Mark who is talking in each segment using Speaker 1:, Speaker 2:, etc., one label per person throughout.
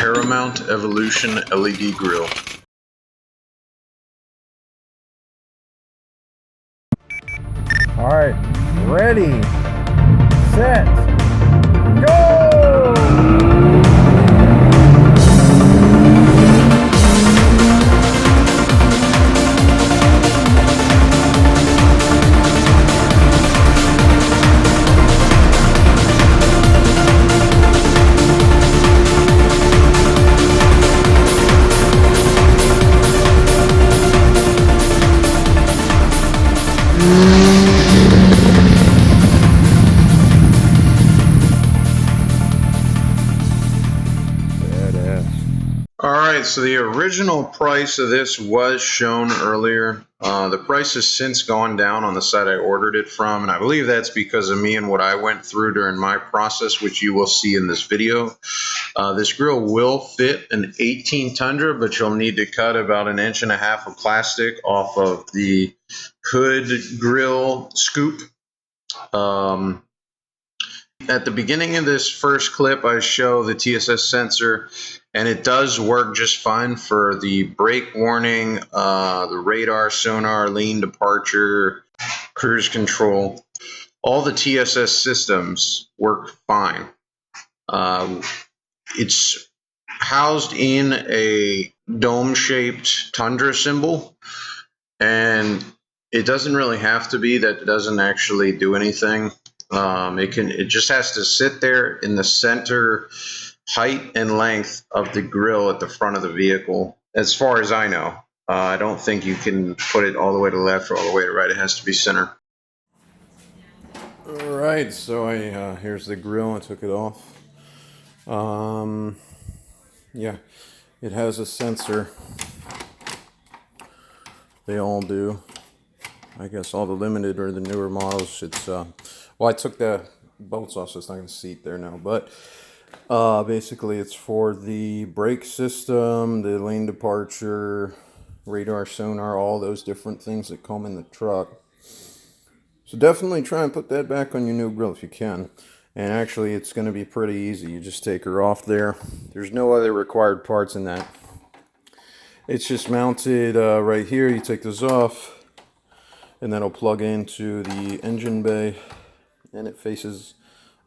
Speaker 1: Paramount Evolution LED Grill.
Speaker 2: All right, ready, set, go!
Speaker 1: Alright, so the original price of this was shown earlier. The price has since gone down on the site I ordered it from, and I believe that's because of me and what I went through during my process, which you will see in this video. This grill will fit an 18 Tundra, but you'll need to cut about 1.5 inches of plastic off of the hood grill scoop. At the beginning of this first clip, I show the TSS sensor, and it does work just fine for the brake warning, the radar, sonar, lane departure, cruise control. All the TSS systems work fine. It's housed in a dome-shaped Tundra symbol, and it doesn't really have to be. That doesn't actually do anything. It just has to sit there in the center height and length of the grill at the front of the vehicle, as far as I know. I don't think you can put it all the way to the left or all the way to the right. It has to be center.
Speaker 2: Alright, so here's the grill. I took it off. Yeah, it has a sensor. They all do. I guess all the limited or the newer models, it's well, I took the bolts off, so it's not going to seat there now, but basically it's for the brake system, the lane departure, radar, sonar, all those different things that come in the truck. So definitely try and put that back on your new grill if you can. And actually it's going to be pretty easy. You just take her off there. There's no other required parts in that. It's just mounted right here. You take this off, and that'll plug into the engine bay, and it faces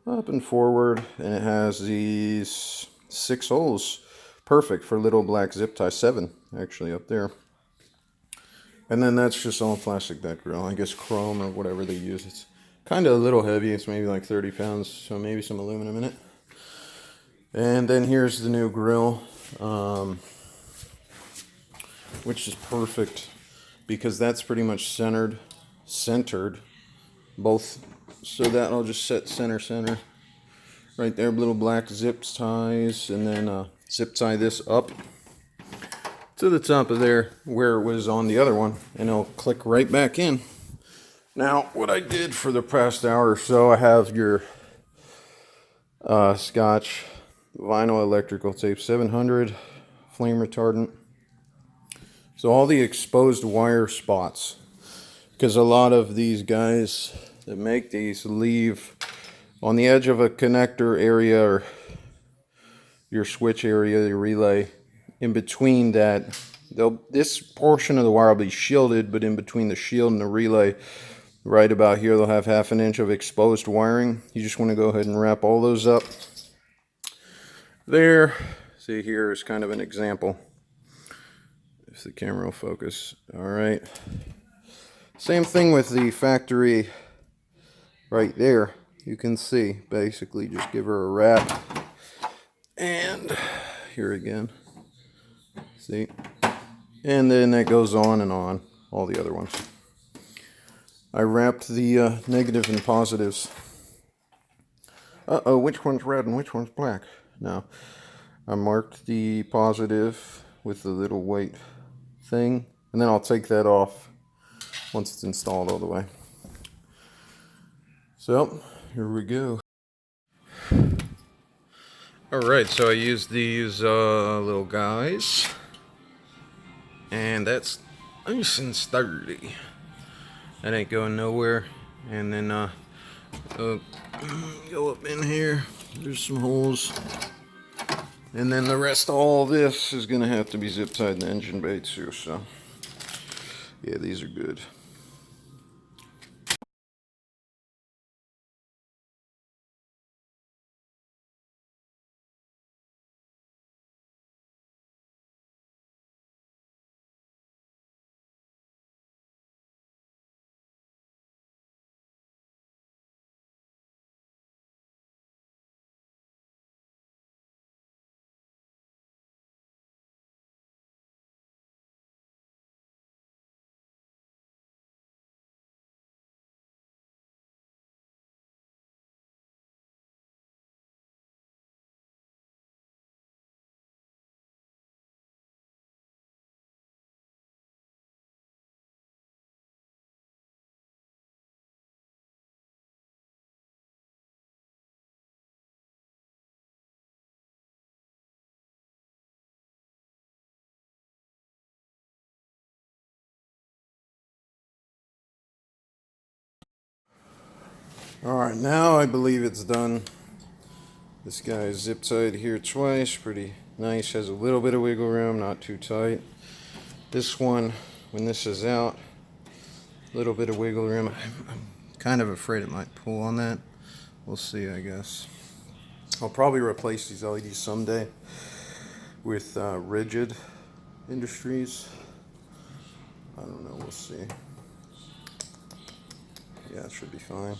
Speaker 2: up and forward, and it has these 6 holes, perfect for little black zip tie, 7 actually up there. And then that's just all plastic, that grill, I guess chrome or whatever they use. It's kind of a little heavy. It's maybe like 30 pounds, so maybe some aluminum in it. And then here's the new grill, which is perfect because that's pretty much centered both, so that I'll just set center right there. Little black zip ties, and then zip tie this up to the top of there where it was on the other one, and it'll click right back in. Now what I did for the past hour or so, I have your Scotch vinyl electrical tape 700 flame retardant. So all the exposed wire spots, because a lot of these guys that make these leave on the edge of a connector area or your switch area, your relay, in between that, this portion of the wire will be shielded, but in between the shield and the relay, right about here, they'll have 1/2 inch of exposed wiring. You just want to go ahead and wrap all those up. There, see, here is kind of an example. If the camera will focus. Alright. Same thing with the factory right there. You can see, basically just give her a wrap. And here again. See? And then that goes on and on. All the other ones. I wrapped the negative and positives. Uh-oh, which one's red and which one's black? No. I marked the positive with the little white thing, and then I'll take that off once it's installed all the way. So here we go. Alright, so I used these little guys, and that's nice and sturdy. That ain't going nowhere. And then go up in here. There's some holes. And then the rest of all this is going to have to be zip tied in the engine bay too. So yeah, these are good. Alright, now I believe it's done. This guy is zip tied here twice, pretty nice, has a little bit of wiggle room, not too tight. This one, when this is out, a little bit of wiggle room. I'm kind of afraid it might pull on that. We'll see, I guess. I'll probably replace these LEDs someday with rigid industries. I don't know, we'll see. Yeah, it should be fine.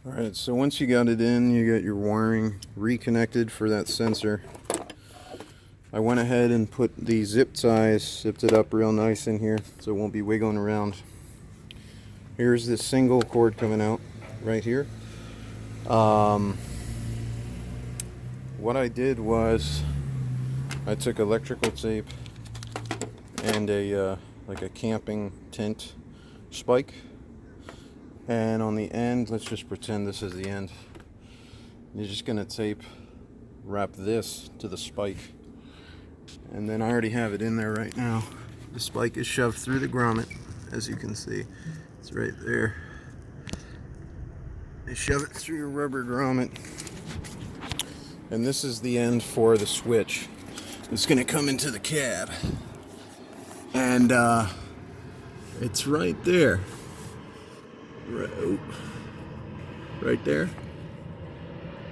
Speaker 2: Alright, so once you got it in, you got your wiring reconnected for that sensor. I went ahead and put the zip ties, zipped it up real nice in here so it won't be wiggling around. Here's this single cord coming out right here. What I did was I took electrical tape and a like a camping tent spike, and on the end, let's just pretend this is the end. You're just gonna wrap this to the spike, and then I already have it in there right now. The spike is shoved through the grommet, as you can see. It's right there. They shove it through your rubber grommet, and this is the end for the switch. It's gonna come into the cab, and it's right there. Right there.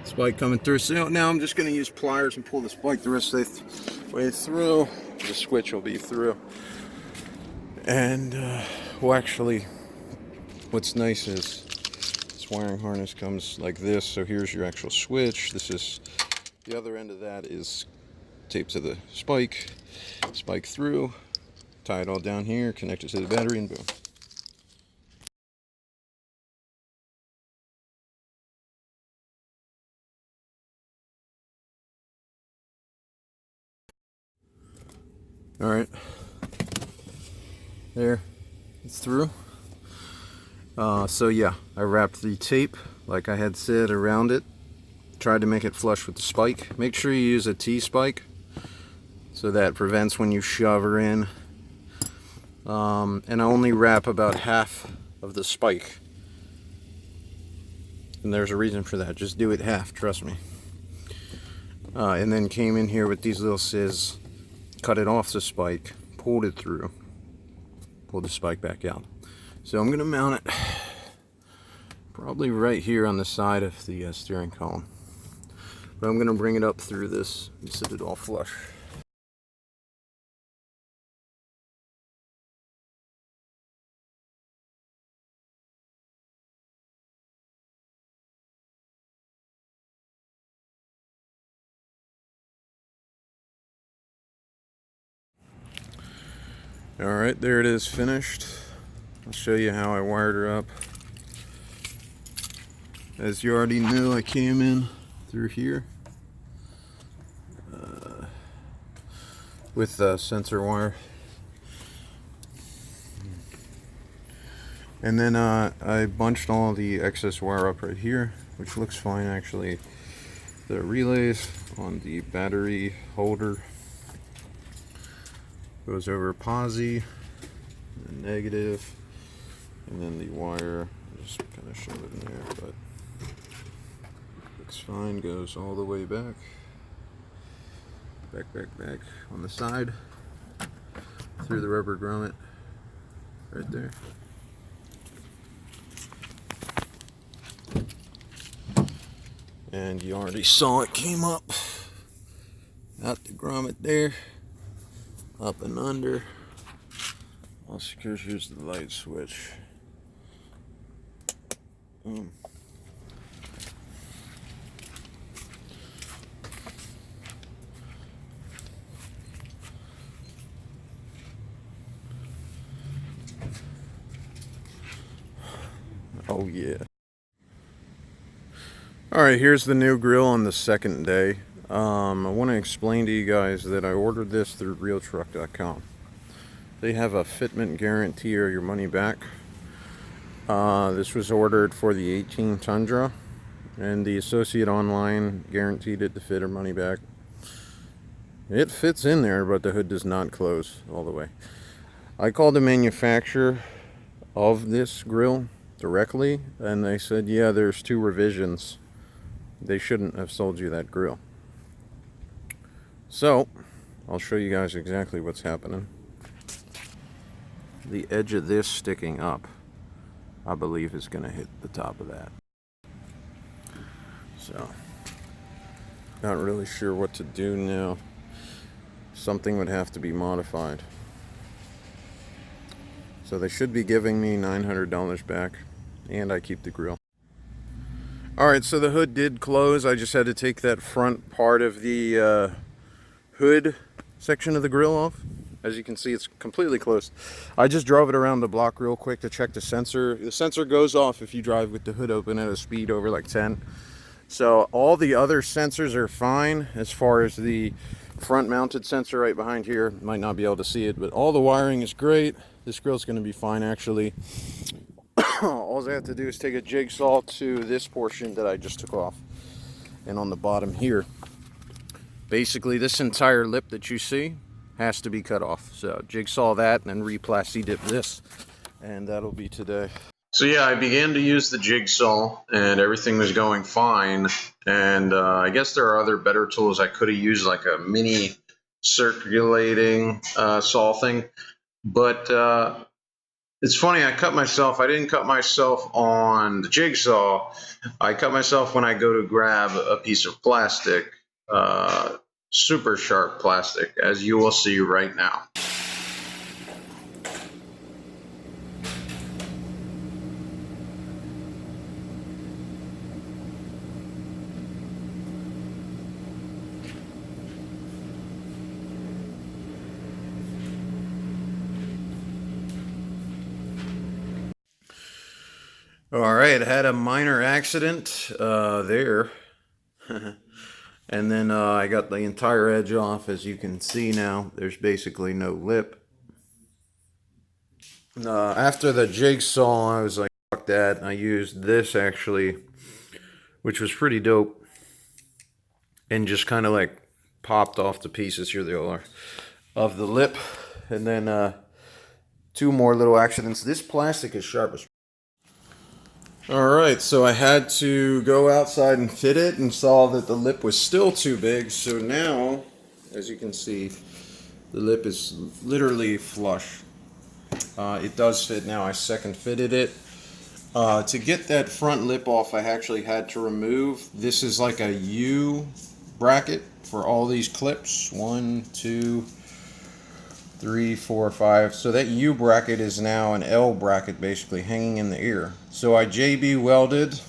Speaker 2: Spike coming through. So now I'm just going to use pliers and pull the spike the rest of the way through. The switch will be through. And, well, actually, what's nice is this wiring harness comes like this. So here's your actual switch. This is the other end of that is taped to the spike. Spike through. Tie it all down here. Connect it to the battery, and boom. Alright, there, it's through. So yeah, I wrapped the tape, like I had said, around it. Tried to make it flush with the spike. Make sure you use a T-spike, so that prevents when you shove her in. And I only wrap about half of the spike. And there's a reason for that, just do it half, trust me. And then came in here with these little scissors. Cut it off the spike, pulled it through, pulled the spike back out. So I'm going to mount it probably right here on the side of the steering column. But I'm going to bring it up through this and set it all flush. Alright, there it is, finished. I'll show you how I wired her up. As you already knew, I came in through here with the sensor wire. And then I bunched all the excess wire up right here, which looks fine actually. The relays on the battery holder goes over posi, and negative, and then the wire, I'll just kind of shove it in there, but works fine, goes all the way back. Back on the side. Through the rubber grommet. Right there. And you already saw it came up. Out the grommet there. Up and under. All secure. Here's the light switch. Oh yeah. Alright, here's the new grill on the second day. I want to explain to you guys that I ordered this through realtruck.com. They have a fitment guarantee or your money back. This was ordered for the 18 Tundra, and the associate online guaranteed it to fit or money back. It fits in there, but the hood does not close all the way. I called the manufacturer of this grill directly, and they said, yeah, there's 2 revisions. They shouldn't have sold you that grill. So, I'll show you guys exactly what's happening. The edge of this sticking up, I believe, is going to hit the top of that. So, not really sure what to do now. Something would have to be modified. So they should be giving me $900 back, and I keep the grill. Alright, so the hood did close. I just had to take that front part of the hood section of the grill off. As you can see, it's completely closed. I just drove it around the block real quick to check the sensor. The sensor goes off if you drive with the hood open at a speed over like 10. So all the other sensors are fine. As far as the front mounted sensor right behind here, might not be able to see it, but all the wiring is great. This grill's going to be fine, actually. All I have to do is take a jigsaw to this portion that I just took off. And on the bottom here, basically this entire lip that you see has to be cut off. So jigsaw that and then re-plasti dip this. And that'll be today.
Speaker 1: So yeah, I began to use the jigsaw and everything was going fine. And I guess there are other better tools I could have used, like a mini circulating saw thing. But it's funny, I cut myself. I didn't cut myself on the jigsaw. I cut myself when I go to grab a piece of plastic, super sharp plastic, as you will see right now.
Speaker 2: Alright, had a minor accident there. And then I got the entire edge off. As you can see now, there's basically no lip. After the jigsaw, I was like, fuck that. I used this actually, which was pretty dope. And just kind of like popped off the pieces, here they all are, of the lip. And then 2 more little accidents. This plastic is sharp as. Alright, so I had to go outside and fit it and saw that the lip was still too big. So now, as you can see, the lip is literally flush. It does fit now. I second fitted it. To get that front lip off, I actually had to remove. This is like a U bracket for all these clips. 1, 2, 3, 4, 5. So that U bracket is now an L bracket, basically hanging in the ear. So I JB welded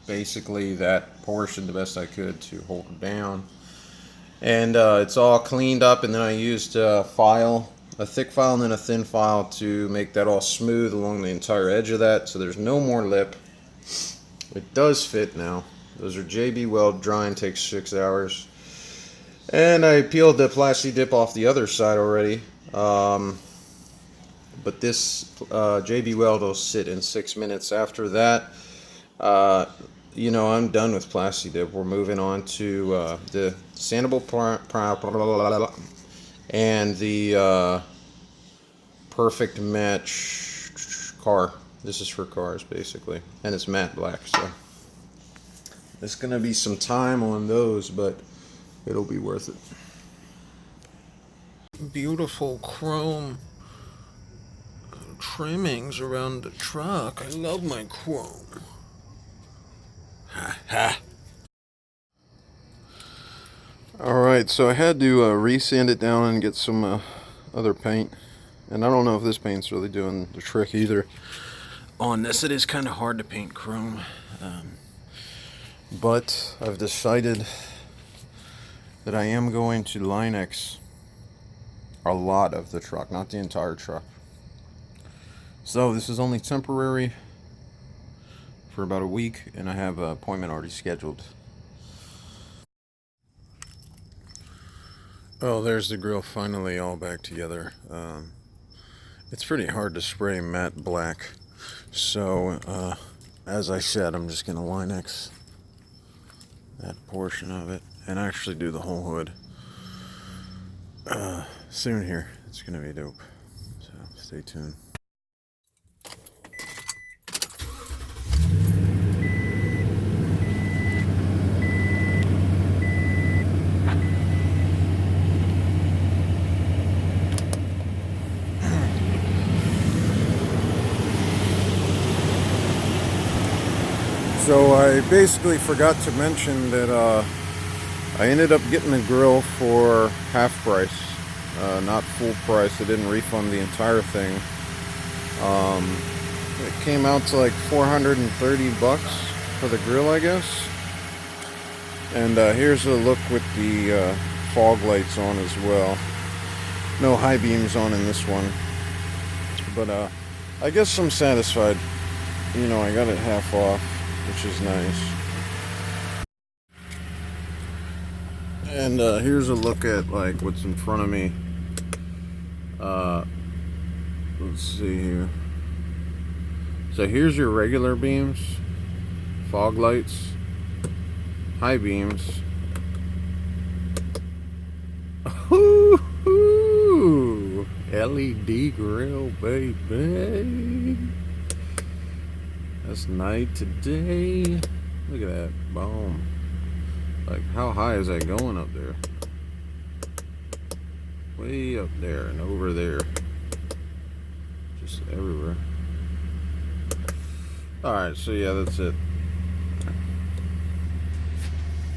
Speaker 2: basically that portion the best I could to hold it down. And it's all cleaned up, and then I used a file, a thick file and then a thin file to make that all smooth along the entire edge of that, so there's no more lip. It does fit now. Those are JB weld, drying takes 6 hours. And I peeled the plasti dip off the other side already. But this JB weld will sit in 6 minutes. After that, you know, I'm done with plasti dip. We're moving on to the sandable and the perfect match car. This is for cars, basically. And it's matte black, so it's gonna be some time on those, but it'll be worth it. Beautiful chrome trimmings around the truck. I love my chrome. Ha ha. Alright, so I had to resand it down and get some other paint. And I don't know if this paint's really doing the trick either. On this, it is kind of hard to paint chrome. But I've decided that I am going to Line-X a lot of the truck, not the entire truck. So this is only temporary for about a week, and I have an appointment already scheduled. Oh, there's the grill finally all back together. It's pretty hard to spray matte black, so as I said, I'm just gonna Line-X that portion of it and actually do the whole hood soon here. It's gonna be dope, so stay tuned. So I basically forgot to mention that I ended up getting the grill for half price, not full price. They didn't refund the entire thing. It came out to like $430 for the grill, I guess. And here's a look with the fog lights on as well. No high beams on in this one, but I guess I'm satisfied. You know, I got it half off, which is nice. And here's a look at like what's in front of me. Let's see here. So here's your regular beams, fog lights, high beams. Ooh, LED grill, baby. That's night today. Look at that, boom. Like, how high is that going up there? Way up there and over there. Just everywhere. Alright, so yeah, that's it.